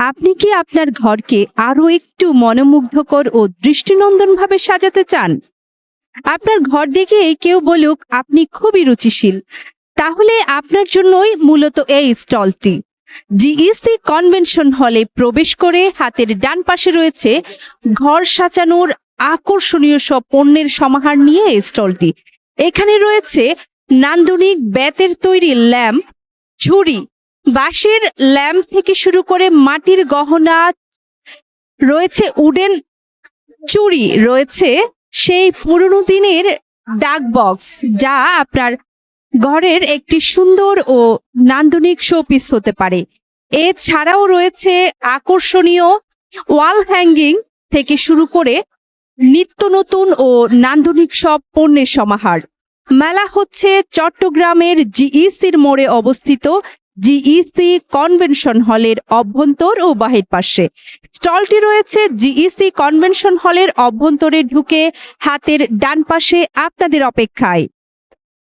আপনি কি আপনার ঘরকে আরো একটু মনোমুগ্ধকর ও দৃষ্টিনন্দনভাবে সাজাতে চান? আপনার ঘর দেখে কেউ বলুক আপনি খুবই রুচিশীল, তাহলে আপনার জন্যই মূলত এই স্টলটি। জিইসি কনভেনশন হলে প্রবেশ করে হাতের ডান পাশে রয়েছে ঘর সাজানোর আকর্ষণীয় সব পণ্যের সমাহার নিয়ে এই স্টলটি। এখানে রয়েছে নান্দনিক বেতের তৈরি ল্যাম্প, ঝুড়ি, বাঁশের ল্যাম্প থেকে শুরু করে মাটির গহনা, রয়েছে উডেন চুড়ি, রয়েছে সেই পুরনো দিনের ডাক বক্স যা আপনার ঘরের একটি সুন্দর ও নান্দনিক শোপিস হতে পারে। এছাড়াও রয়েছে আকর্ষণীয় ওয়াল হ্যাঙ্গিং থেকে শুরু করে নিত্য নতুন ও নান্দনিক সব পণ্যের সমাহার। মেলা হচ্ছে চট্টগ্রামের জিইসির মোড়ে অবস্থিত জিইসি কনভেনশন হলের অভ্যন্তর ও বাহির পাশে। স্টলটি রয়েছে জিইসি কনভেনশন হলের অভ্যন্তরে ঢুকে হাতের ডান পাশে আপনাদের অপেক্ষায়।